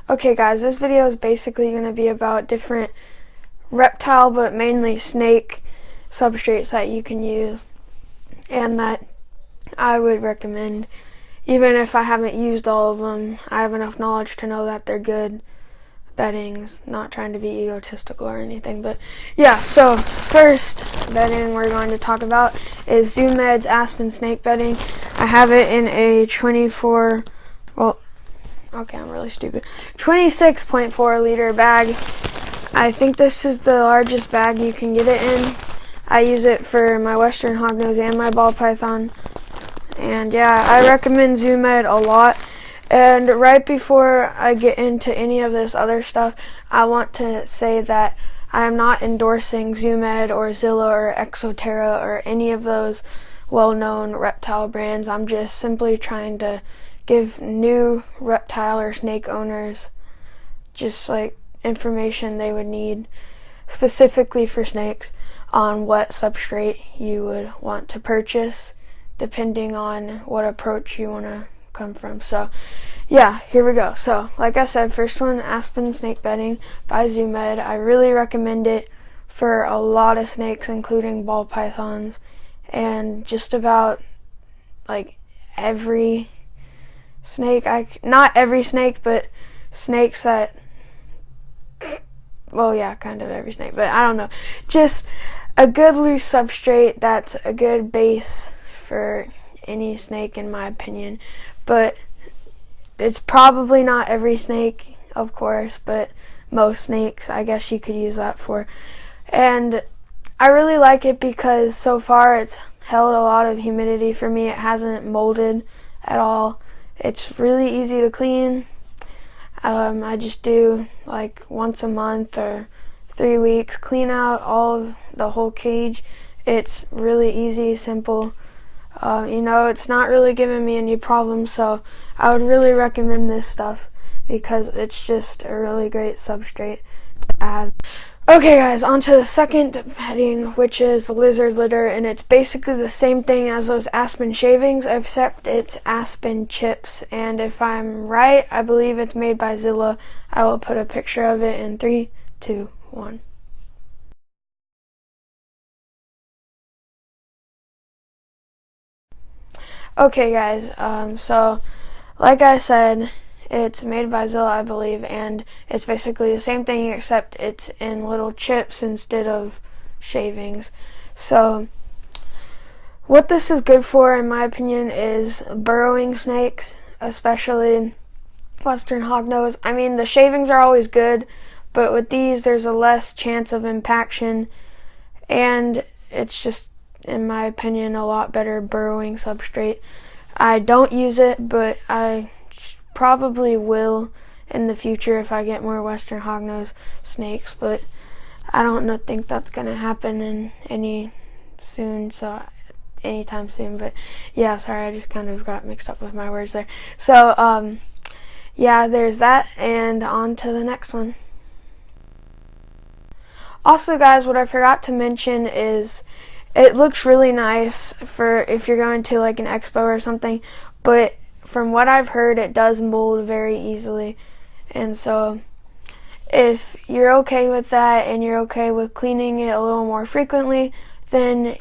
Okay guys, this video is basically going to be about different reptile but mainly snake substrates that you can use and that I would recommend. Even if I haven't used all of them, I have enough knowledge to know that they're good beddings. Not trying to be egotistical or anything, but yeah. So first bedding we're going to talk about is ZooMed's Aspen snake bedding. I have it in a 26.4 liter bag. I think this is the largest bag you can get it in. I use it for my western hognose and my ball python. And yeah, I recommend ZooMed a lot. And right before I get into any of this other stuff, I want to say that I am not endorsing ZooMed or Zilla or Exoterra or any of those well-known reptile brands. I'm just simply trying to give new reptile or snake owners just like information they would need specifically for snakes on what substrate you would want to purchase depending on what approach you want to come from. So yeah, here we go. So like I said, first one, Aspen snake bedding by ZooMed. I really recommend it for a lot of snakes, including ball pythons and just about like every snake. Not every snake, but snakes that, well, yeah, kind of every snake, but I don't know. Just a good loose substrate that's a good base for any snake, in my opinion. But it's probably not every snake, of course, but most snakes, I guess you could use that for. And I really like it because so far it's held a lot of humidity for me. It hasn't molded at all. It's really easy to clean. I just do like once a month or 3 weeks, clean out all of the whole cage. It's really easy, simple. It's not really giving me any problems, so I would really recommend this stuff because it's just a really great substrate to add. Okay guys, on to the second bedding, which is lizard litter, and it's basically the same thing as those Aspen shavings, except it's Aspen chips, and if I'm right, I believe it's made by Zilla. I will put a picture of it in 3, 2, 1. Okay guys, so like I said, it's made by Zilla, I believe, and it's basically the same thing except it's in little chips instead of shavings. So what this is good for, in my opinion, is burrowing snakes, especially western hognose. I mean, the shavings are always good, but with these there's a less chance of impaction, and it's just, in my opinion, a lot better burrowing substrate. I don't use it, but I probably will in the future if I get more western hognose snakes, but I don't think that's gonna happen in anytime soon. But yeah, sorry, I just kind of got mixed up with my words there. So yeah, there's that, and on to the next one. Also guys, what I forgot to mention is it looks really nice for if you're going to like an expo or something, but from what I've heard, it does mold very easily. And so if you're okay with that and you're okay with cleaning it a little more frequently, then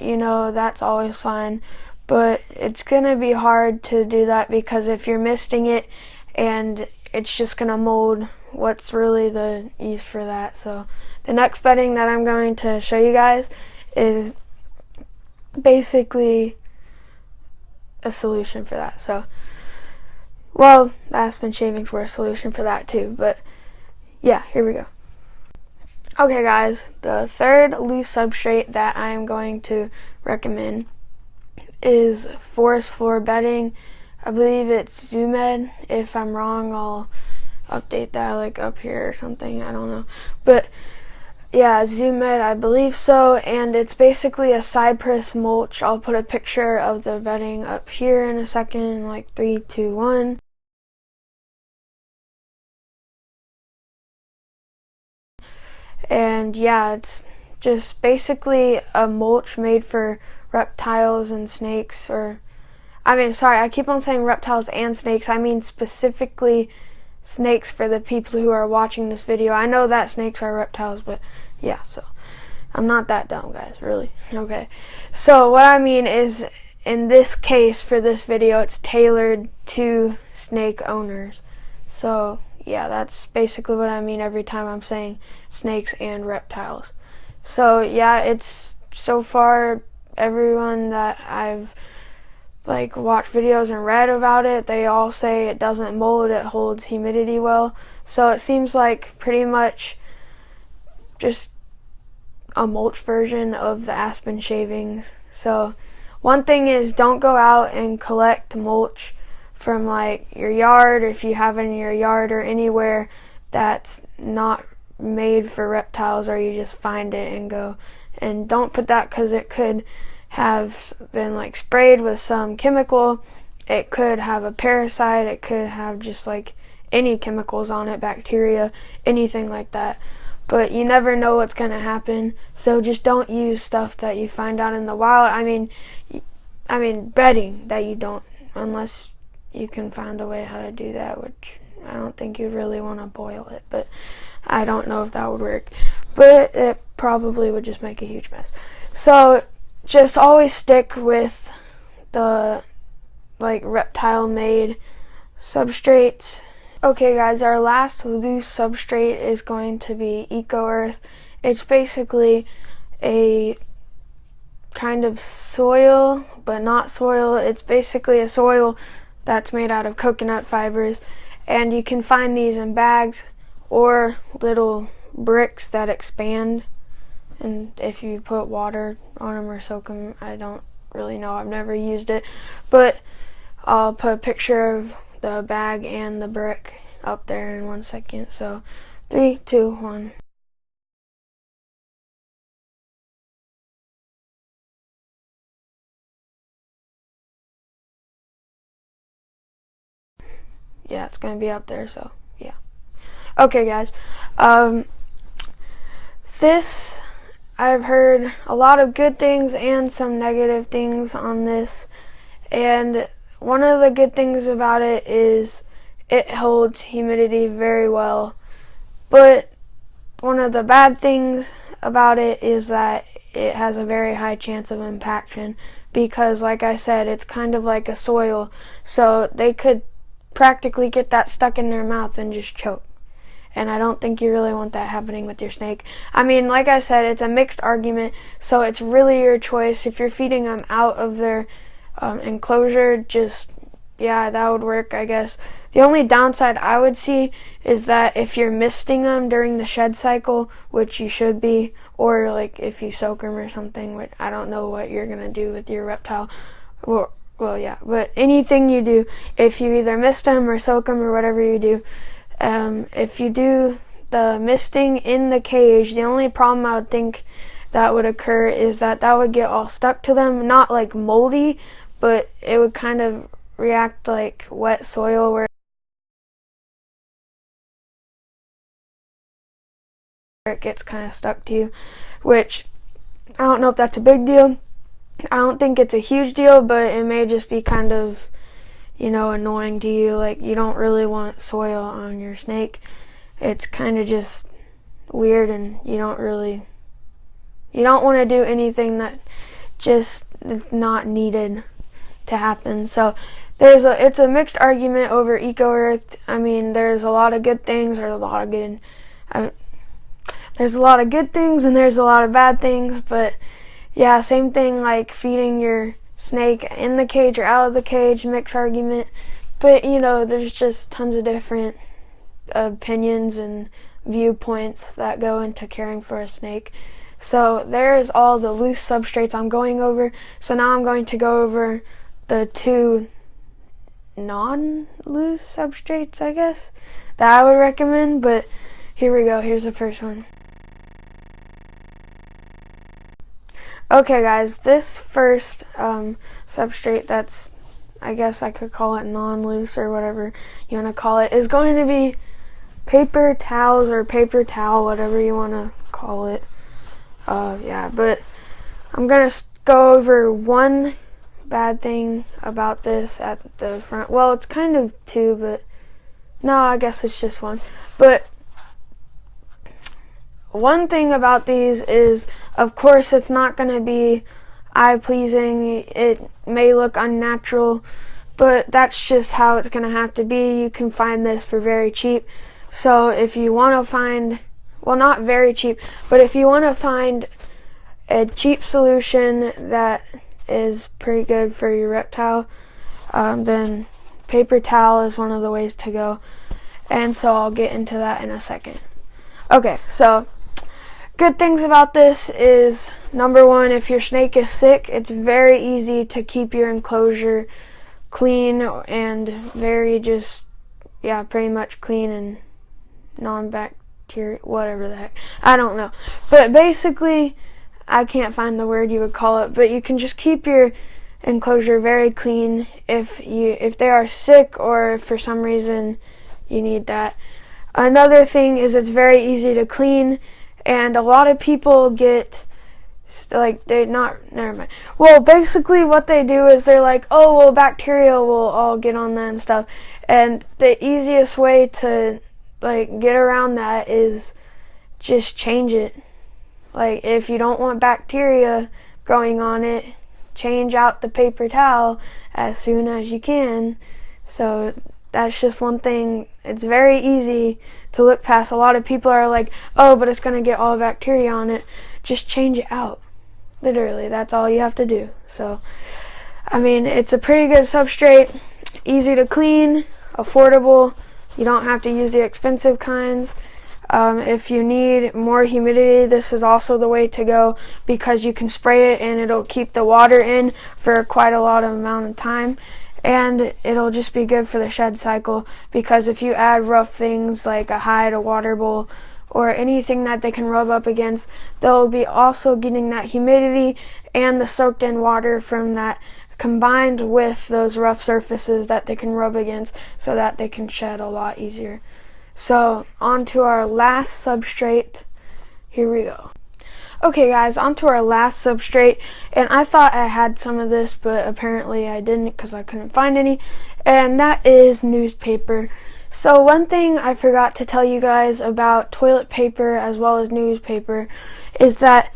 that's always fine. But it's gonna be hard to do that because if you're misting it and it's just gonna mold, what's really the use for that? So the next bedding that I'm going to show you guys is basically a solution for that. So, well, the Aspen shavings were a solution for that too, but yeah, here we go. Okay guys, the third loose substrate that I am going to recommend is forest floor bedding. I believe it's ZooMed. If I'm wrong, I'll update that like up here or something, I don't know. But yeah, ZooMed, I believe so, and it's basically a cypress mulch. I'll put a picture of the bedding up here in a second, like 3, 2, 1. And yeah, it's just basically a mulch made for reptiles and snakes, I keep on saying reptiles and snakes. I mean specifically snakes for the people who are watching this video. I know that snakes are reptiles, but yeah, so I'm not that dumb, guys, really. Okay, so what I mean is, in this case, for this video, it's tailored to snake owners. So yeah, that's basically what I mean every time I'm saying snakes and reptiles. So yeah, it's so far everyone that I've watched videos and read about it, they all say it doesn't mold, it holds humidity well. So it seems like pretty much just a mulch version of the aspen shavings. So one thing is, don't go out and collect mulch from your yard, or if you have it in your yard or anywhere that's not made for reptiles, or you just find it and go. And don't put that, because it could have been sprayed with some chemical. It could have a parasite, it could have just any chemicals on it, bacteria, anything like that. But you never know what's going to happen, so just don't use stuff that you find out in the wild. I mean betting that you don't, unless you can find a way how to do that, which I don't think you'd really want to boil it, but I don't know if that would work. But it probably would just make a huge mess. So just always stick with the reptile made substrates. Okay guys, our last loose substrate is going to be Eco Earth. It's basically a kind of soil, but not soil. It's basically a soil that's made out of coconut fibers, and you can find these in bags or little bricks that expand, and if you put water on them or soak them, I don't really know, I've never used it, but I'll put a picture of the bag and the brick up there in 1 second. So 3, 2, 1. Yeah, it's gonna be up there, so yeah. Okay guys, this, I've heard a lot of good things and some negative things on this, and one of the good things about it is it holds humidity very well, but one of the bad things about it is that it has a very high chance of impaction, because like I said, it's kind of like a soil, so they could practically get that stuck in their mouth and just choke. And I don't think you really want that happening with your snake. I mean, like I said, it's a mixed argument, so it's really your choice. If you're feeding them out of their enclosure, just, yeah, that would work, I guess. The only downside I would see is that if you're misting them during the shed cycle, which you should be, or if you soak them or something, which I don't know what you're going to do with your reptile. Well, yeah, but anything you do, if you either mist them or soak them or whatever you do, if you do the misting in the cage, the only problem I would think that would occur is that would get all stuck to them, not moldy, but it would kind of react like wet soil where it gets kind of stuck to you, which I don't know if that's a big deal. I don't think it's a huge deal, but it may just be kind of, annoying to you. You don't really want soil on your snake. It's kind of just weird, and you don't want to do anything that just is not needed to happen. So it's a mixed argument over Eco Earth. I mean, there's a lot of good things, there's a lot of good things, and there's a lot of bad things, but yeah, same thing feeding your snake in the cage or out of the cage, mixed argument. But there's just tons of different opinions and viewpoints that go into caring for a snake. So there's all the loose substrates I'm going over. So now I'm going to go over the 2 non-loose substrates, I guess, that I would recommend. But here we go, here's the first one. Okay guys, this first substrate that's, I guess I could call it non-loose or whatever you want to call it, is going to be paper towels or paper towel, whatever you want to call it. Yeah, but I'm going to go over one bad thing about this at the front. Well, it's kind of 2, but No, I guess it's just one. But one thing about these is, of course, it's not going to be eye-pleasing. It may look unnatural, but that's just how it's going to have to be. You can find this for very cheap. So if you want to find, well, not very cheap, but if you want to find a cheap solution that is pretty good for your reptile, then paper towel is one of the ways to go. And so I'll get into that in a second. Okay, so good things about this is, number one, if your snake is sick, it's very easy to keep your enclosure clean and very pretty much clean and non-bacterial, whatever the heck. I don't know. But basically, I can't find the word you would call it, but you can just keep your enclosure very clean if they are sick or if for some reason you need that. Another thing is it's very easy to clean, and a lot of people get never mind. Well, basically what they do is they're like, oh, well, bacteria will all get on that and stuff. And the easiest way to get around that is just change it. Like, if you don't want bacteria growing on it, change out the paper towel as soon as you can. So that's just one thing. It's very easy to look past. A lot of people are like, oh, but it's going to get all bacteria on it. Just change it out. Literally, that's all you have to do. So, I mean, it's a pretty good substrate. Easy to clean, affordable. You don't have to use the expensive kinds. If you need more humidity, this is also the way to go, because you can spray it and it'll keep the water in for quite a lot of amount of time. And it'll just be good for the shed cycle, because if you add rough things like a hide, a water bowl, or anything that they can rub up against, they'll be also getting that humidity and the soaked in water from that, combined with those rough surfaces that they can rub against, so that they can shed a lot easier. So on to our last substrate. Here we go. Okay guys, on to our last substrate, and I thought I had some of this, but apparently I didn't because I couldn't find any, and that is newspaper. So one thing I forgot to tell you guys about toilet paper as well as newspaper is that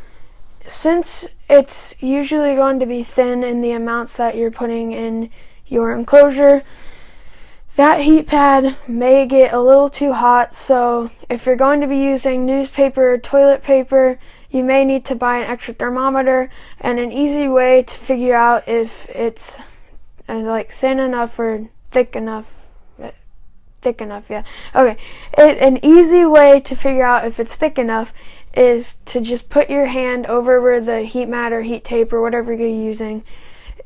since it's usually going to be thin in the amounts that you're putting in your enclosure, that heat pad may get a little too hot. So if you're going to be using newspaper or toilet paper, you may need to buy an extra thermometer. And an easy way to figure out if it's thin enough or thick enough, yeah. Okay, an easy way to figure out if it's thick enough is to just put your hand over where the heat mat or heat tape or whatever you're using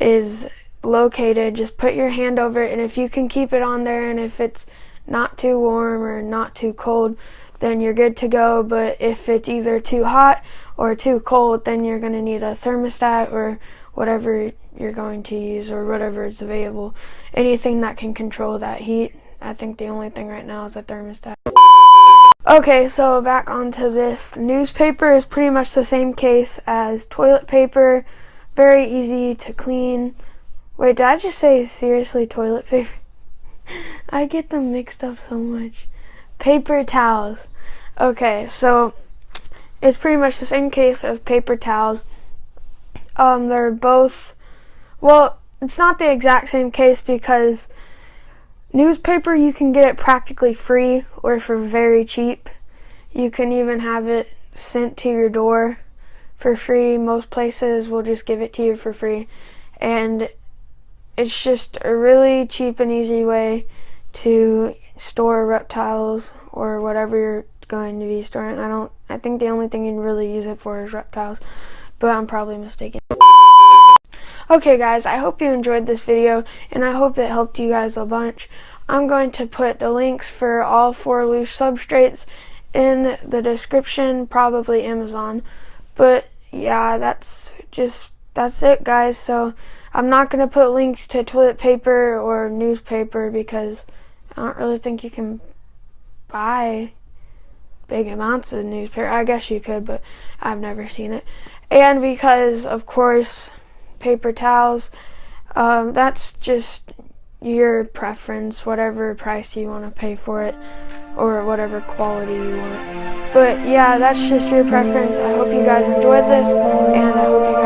is located. Just put your hand over it, and if you can keep it on there, and if it's not too warm or not too cold, then you're good to go. But if it's either too hot or too cold, then you're going to need a thermostat or whatever you're going to use, or whatever is available. Anything that can control that heat. I think the only thing right now is a thermostat. Okay, so back onto this. Newspaper is pretty much the same case as toilet paper. Very easy to clean. Wait, did I just say seriously toilet paper? I get them mixed up so much. Paper towels. Okay, so it's pretty much the same case as paper towels. They're both, well, it's not the exact same case, because newspaper, you can get it practically free or for very cheap. You can even have it sent to your door for free. Most places will just give it to you for free. And it's just a really cheap and easy way to store reptiles or whatever you're going to be storing. I think the only thing you'd really use it for is reptiles, but I'm probably mistaken. Okay guys, I hope you enjoyed this video, and I hope it helped you guys a bunch. I'm going to put the links for all 4 loose substrates in the description, probably Amazon. But yeah, that's it guys. So I'm not going to put links to toilet paper or newspaper, because I don't really think you can buy big amounts of newspaper. I guess you could, but I've never seen it. And because, of course, paper towels, that's just, your preference, whatever price you want to pay for it, or whatever quality you want. But yeah, that's just your preference. I hope you guys enjoyed this, and I hope you guys